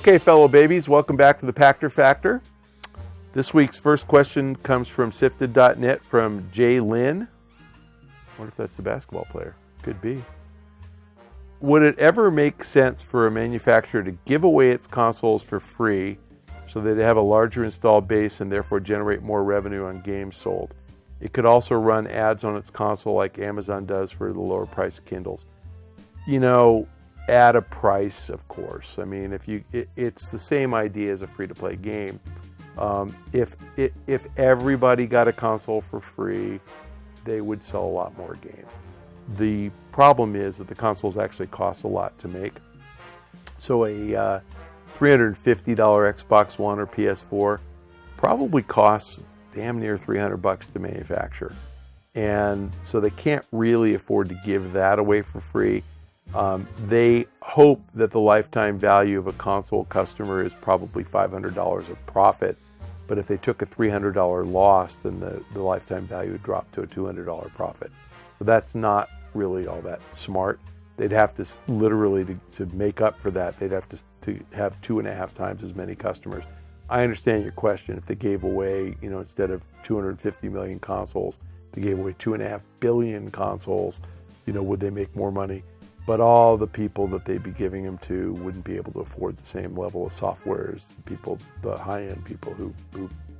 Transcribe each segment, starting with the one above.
Okay, fellow babies, welcome back to the Pachter Factor. This week's first question comes from SIFTD.net from Jay Lynn. I wonder if that's the basketball player. Could be. Would it ever make sense for a manufacturer to give away its consoles for free so that they have a larger installed base and therefore generate more revenue on games sold? It could also run ads on its console like Amazon does for the lower priced Kindles. At a price, of course. I mean, it's the same idea as a free-to-play game. If everybody got a console for free, they would sell a lot more games. The problem is that the consoles actually cost a lot to make. So a $350 Xbox One or PS4 probably costs damn near $300 to manufacture. And so they can't really afford to give that away for free. They hope that the lifetime value of a console customer is probably $500 of profit, but if they took a $300 loss, then the lifetime value would drop to a $200 profit. So that's not really all that smart. They'd have to literally, to make up for that, they'd have to have 2.5 times as many customers. I understand your question. If they gave away, instead of 250 million consoles, they gave away 2.5 billion consoles, would they make more money? But all the people that they'd be giving them to wouldn't be able to afford the same level of software as the high-end people who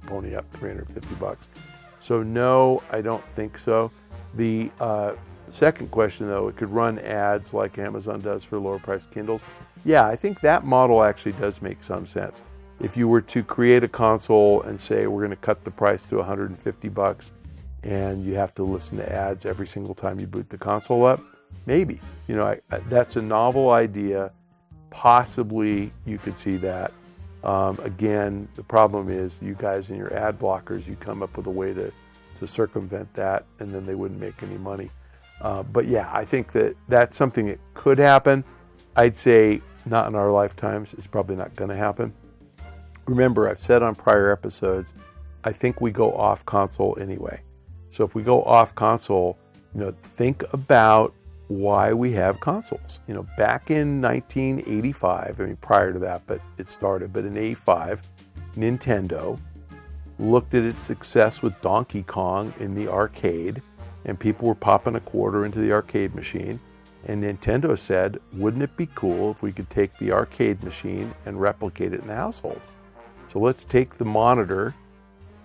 pony up $350. So no, I don't think so. The second question, though, it could run ads like Amazon does for lower-priced Kindles. Yeah, I think that model actually does make some sense. If you were to create a console and say we're going to cut the price to $150 and you have to listen to ads every single time you boot the console up, maybe. That's a novel idea. Possibly you could see that. Again, the problem is you guys and your ad blockers, you come up with a way to circumvent that, and then they wouldn't make any money. But yeah, I think that's something that could happen. I'd say not in our lifetimes. It's probably not going to happen. Remember, I've said on prior episodes, I think we go off console anyway. So if we go off console, think about why we have consoles. Back in 1985, prior to that, but it started, but in 85, Nintendo looked at its success with Donkey Kong in the arcade, and people were popping a quarter into the arcade machine, and Nintendo said, wouldn't it be cool if we could take the arcade machine and replicate it in the household? So let's take the monitor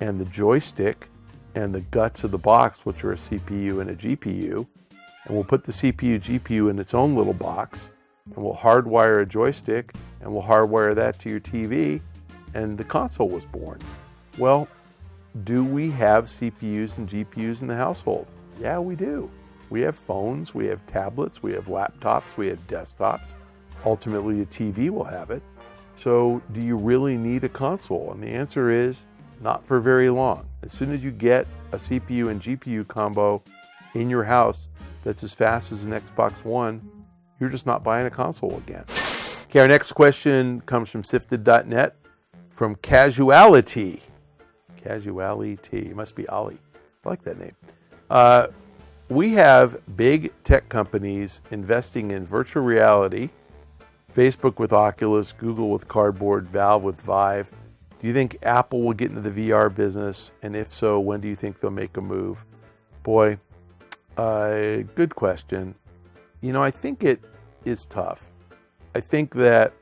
and the joystick and the guts of the box, which are a CPU and a GPU, and we'll put the CPU, GPU in its own little box, and we'll hardwire a joystick, and we'll hardwire that to your TV, and the console was born. Well, do we have CPUs and GPUs in the household? Yeah, we do. We have phones, we have tablets, we have laptops, we have desktops. Ultimately, a TV will have it. So do you really need a console? And the answer is not for very long. As soon as you get a CPU and GPU combo in your house that's as fast as an Xbox One, you're just not buying a console again. Okay, our next question comes from SIFTD.net from Casuality. Casuality. It must be Ali. I like that name. We have big tech companies investing in virtual reality, Facebook with Oculus, Google with Cardboard, Valve with Vive. Do you think Apple will get into the VR business? And if so, when do you think they'll make a move? Boy, good question. I think it is tough. I think that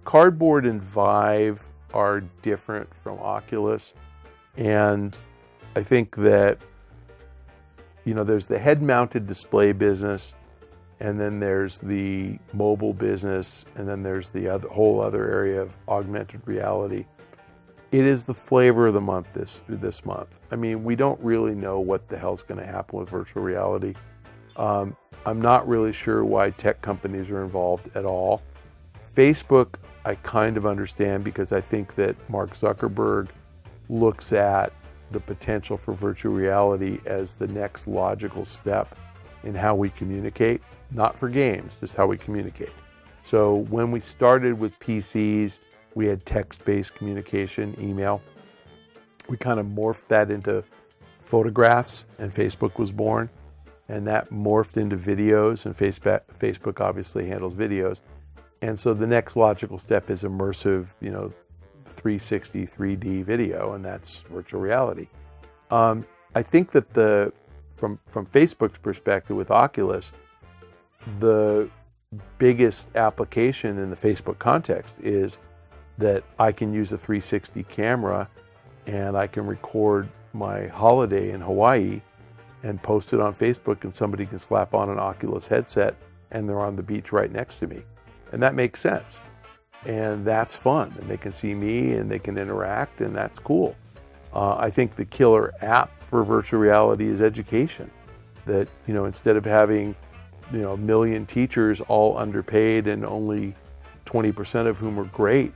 Cardboard and Vive are different from Oculus. And I think that, there's the head-mounted display business, and then there's the mobile business, and then there's the whole other area of augmented reality. It is the flavor of the month this month. We don't really know what the hell's going to happen with virtual reality. I'm not really sure why tech companies are involved at all. Facebook, I kind of understand because I think that Mark Zuckerberg looks at the potential for virtual reality as the next logical step in how we communicate, not for games, just how we communicate. So when we started with PCs, we had text-based communication, email. We kind of morphed that into photographs, and Facebook was born. And that morphed into videos, and Facebook obviously handles videos. And so the next logical step is immersive, 360 3D video, and that's virtual reality. I think that from Facebook's perspective with Oculus, the biggest application in the Facebook context is that I can use a 360 camera and I can record my holiday in Hawaii and post it on Facebook, and somebody can slap on an Oculus headset and they're on the beach right next to me. And that makes sense. And that's fun. And they can see me and they can interact, and that's cool. I think the killer app for virtual reality is education. That, instead of having, a million teachers all underpaid and only 20% of whom are great,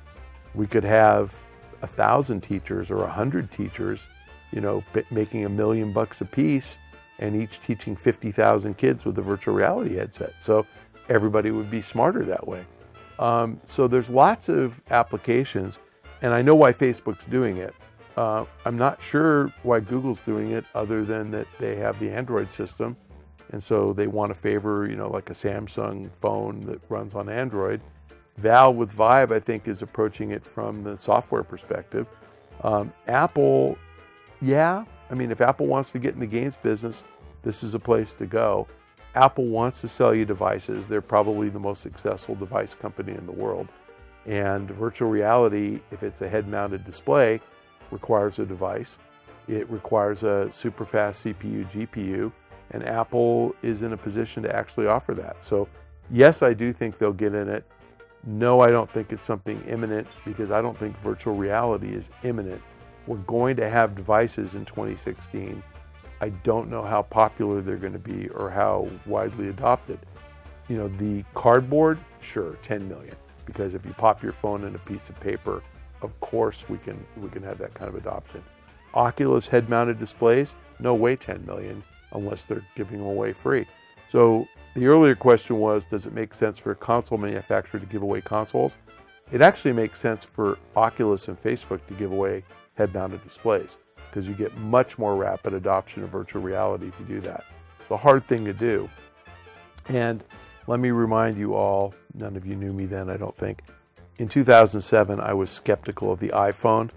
we could have 1,000 teachers or 100 teachers, making $1 million a piece, and each teaching 50,000 kids with a virtual reality headset. So everybody would be smarter that way. So there's lots of applications, and I know why Facebook's doing it. I'm not sure why Google's doing it, other than that they have the Android system, and so they want to favor, like a Samsung phone that runs on Android. Valve with Vive, I think, is approaching it from the software perspective. Apple, if Apple wants to get in the games business, this is a place to go. Apple wants to sell you devices. They're probably the most successful device company in the world. And virtual reality, if it's a head-mounted display, requires a device. It requires a super fast CPU, GPU, and Apple is in a position to actually offer that. So yes, I do think they'll get in it. No, I don't think it's something imminent, because I don't think virtual reality is imminent. We're going to have devices in 2016. I don't know how popular they're going to be or how widely adopted. The cardboard, sure, 10 million, because if you pop your phone in a piece of paper, of course we can have that kind of adoption. Oculus head-mounted displays, no way 10 million, unless they're giving them away free. So the earlier question was, does it make sense for a console manufacturer to give away consoles? It actually makes sense for Oculus and Facebook to give away head-mounted displays, because you get much more rapid adoption of virtual reality if you do that. It's a hard thing to do. And let me remind you all, none of you knew me then, I don't think. In 2007, I was skeptical of the iPhone.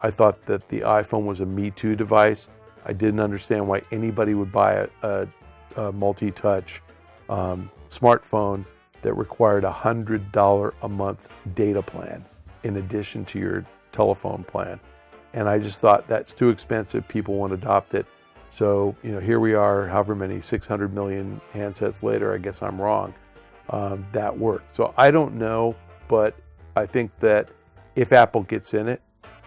I thought that the iPhone was a Me Too device. I didn't understand why anybody would buy a multi-touch smartphone that required a $100 a month data plan in addition to your telephone plan. And I just thought, that's too expensive, people won't adopt it. So, here we are, however many, 600 million handsets later, I guess I'm wrong. That worked. So I don't know, but I think that if Apple gets in it,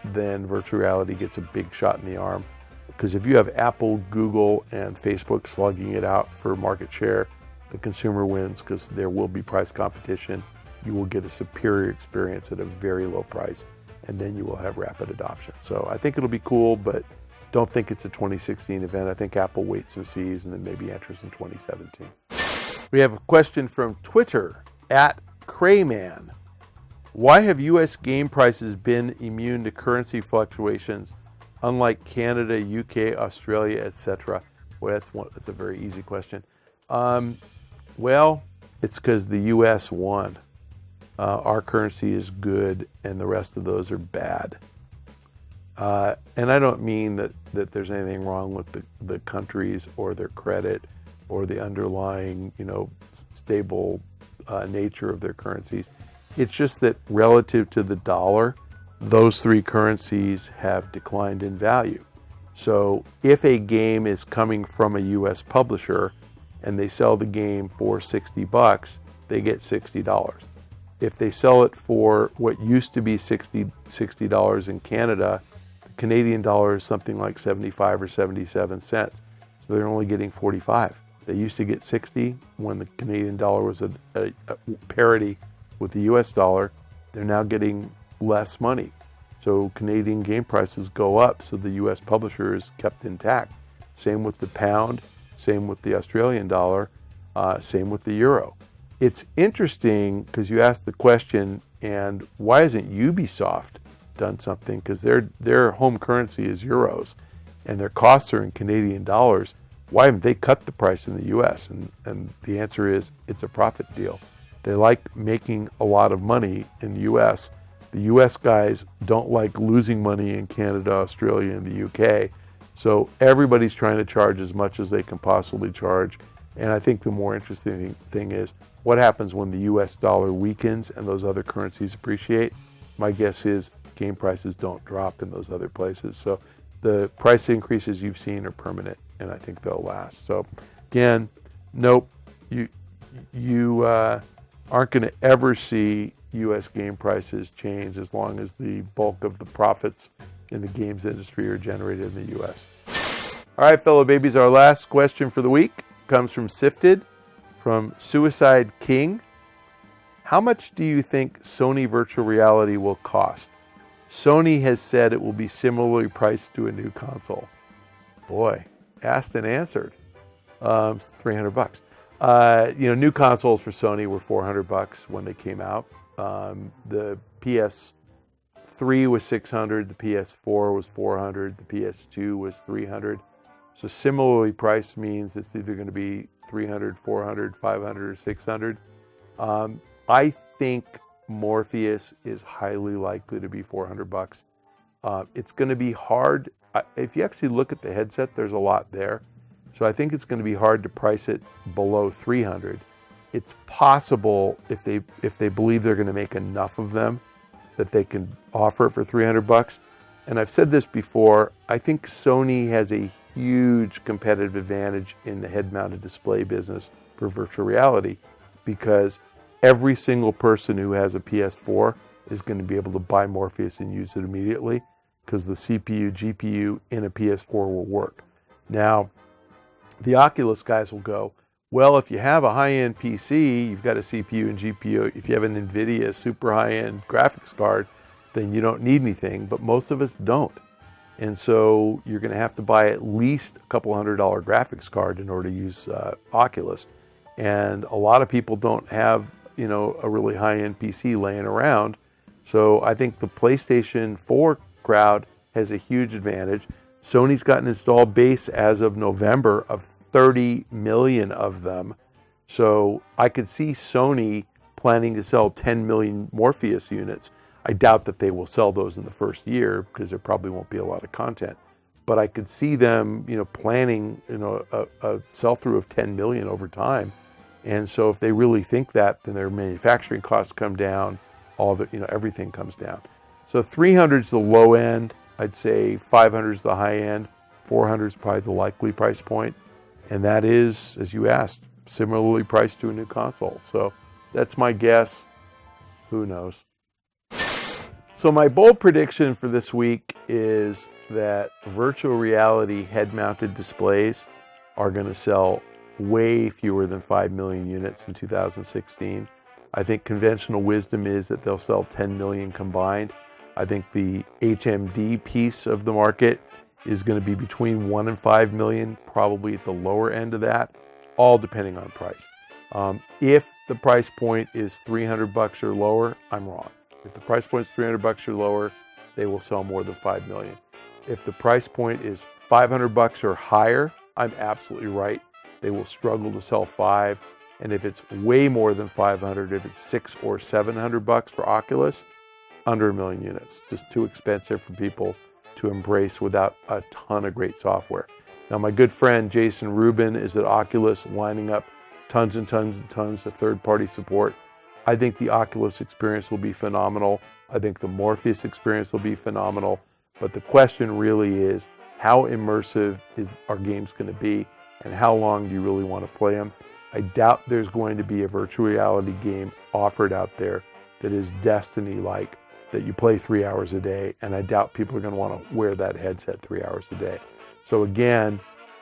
then virtual reality gets a big shot in the arm. Because if you have Apple, Google, and Facebook slugging it out for market share, the consumer wins, because there will be price competition. You will get a superior experience at a very low price, and then you will have rapid adoption. So I think it'll be cool, but don't think it's a 2016 event. I think Apple waits and sees, and then maybe enters in 2017. We have a question from Twitter, @Crayman. Why have U.S. game prices been immune to currency fluctuations, unlike Canada, UK, Australia, etc.? Well, that's a very easy question. Well, it's because the U.S. won. Our currency is good, and the rest of those are bad. And I don't mean that there's anything wrong with the countries or their credit or the underlying, stable nature of their currencies. It's just that relative to the dollar, those three currencies have declined in value. So if a game is coming from a U.S. publisher and they sell the game for $60, they get $60. If they sell it for what used to be $60 in Canada, the Canadian dollar is something like 75 or 77 cents. So they're only getting 45. They used to get 60 when the Canadian dollar was a parity with the US dollar. They're now getting less money. So Canadian game prices go up, so the US publisher is kept intact. Same with the pound, same with the Australian dollar, same with the euro. It's interesting because you asked the question, and why hasn't Ubisoft done something? Because their home currency is euros, and their costs are in Canadian dollars. Why haven't they cut the price in the U.S.? And the answer is, it's a profit deal. They like making a lot of money in the US. The US guys don't like losing money in Canada, Australia, and the UK. So everybody's trying to charge as much as they can possibly charge. And I think the more interesting thing is what happens when the US dollar weakens and those other currencies appreciate. My guess is game prices don't drop in those other places. So the price increases you've seen are permanent, and I think they'll last. So again, nope, you aren't going to ever see US game prices change as long as the bulk of the profits in the games industry are generated in the US. All right, fellow babies, our last question for the week comes from SIFTD, from Suicide King. How much do you think Sony virtual reality will cost? Sony has said it will be similarly priced to a new console. Boy, asked and answered. $300. New consoles for Sony were $400 when they came out. The PS3 was $600, the PS4 was $400, the PS2 was $300. So similarly priced means it's either going to be $300, $400, $500, or $600. I think Morpheus is highly likely to be $400. It's going to be hard. If you actually look at the headset, there's a lot there. So I think it's going to be hard to price it below $300. It's possible if they believe they're going to make enough of them that they can offer it for $300. And I've said this before, I think Sony has a huge competitive advantage in the head-mounted display business for virtual reality, because every single person who has a PS4 is going to be able to buy Morpheus and use it immediately, because the CPU, GPU in a PS4 will work. Now, the Oculus guys will go, well, if you have a high-end PC, you've got a CPU and GPU. If you have an NVIDIA super high-end graphics card, then you don't need anything, but most of us don't. And so you're going to have to buy at least a couple $100 graphics card in order to use Oculus. And a lot of people don't have, a really high-end PC laying around. So I think the PlayStation 4 crowd has a huge advantage. Sony's got an installed base as of November of 30 million of them. So I could see Sony planning to sell 10 million Morpheus units. I doubt that they will sell those in the first year because there probably won't be a lot of content. But I could see them, planning, a sell-through of 10 million over time. And so if they really think that, then their manufacturing costs come down, all of it, everything comes down. So 300 is the low end. I'd say 500 is the high end. 400 is probably the likely price point. And that is, as you asked, similarly priced to a new console. So that's my guess. Who knows? So my bold prediction for this week is that virtual reality head-mounted displays are going to sell way fewer than 5 million units in 2016. I think conventional wisdom is that they'll sell 10 million combined. I think the HMD piece of the market is going to be between 1 and 5 million, probably at the lower end of that, all depending on price. If the price point is $300 or lower, I'm wrong. If the price point is $300 or lower, they will sell more than 5 million. If the price point is $500 or higher, I'm absolutely right. They will struggle to sell 5. And if it's way more than 500, if it's $600 or $700 for Oculus, under 1 million units. Just too expensive for people to embrace without a ton of great software. Now, my good friend Jason Rubin is at Oculus, lining up tons and tons and tons of third-party support. I think the Oculus experience will be phenomenal. I think the Morpheus experience will be phenomenal. But the question really is, how immersive is our games going to be, and how long do you really want to play them? I doubt there's going to be a virtual reality game offered out there that is Destiny-like, that you play 3 hours a day, and I doubt people are going to want to wear that headset 3 hours a day. So again,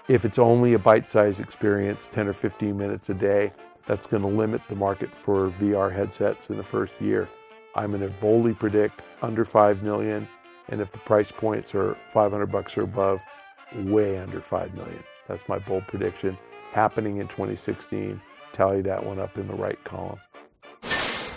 if it's only a bite-sized experience, 10 or 15 minutes a day, that's going to limit the market for VR headsets in the first year. I'm going to boldly predict under 5 million, and if the price points are $500 or above, way under 5 million. That's my bold prediction, happening in 2016. Tally that one up in the right column.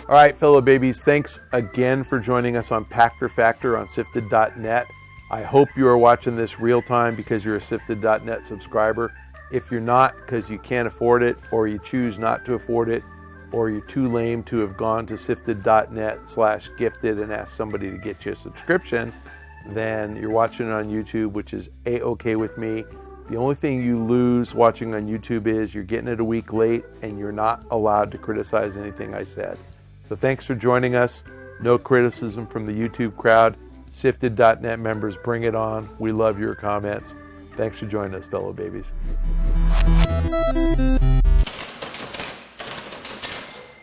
All right, fellow babies, thanks again for joining us on Pachter Factor on SIFTD.net. I hope you are watching this real time because you're a SIFTD.net subscriber. If you're not, because you can't afford it or you choose not to afford it, or you're too lame to have gone to sifted.net/gifted and asked somebody to get you a subscription, then you're watching it on YouTube, which is A-okay with me. The only thing you lose watching on YouTube is you're getting it a week late and you're not allowed to criticize anything I said. So thanks for joining us. No criticism from the YouTube crowd. Sifted.net members, bring it on. We love your comments. Thanks for joining us, fellow babies.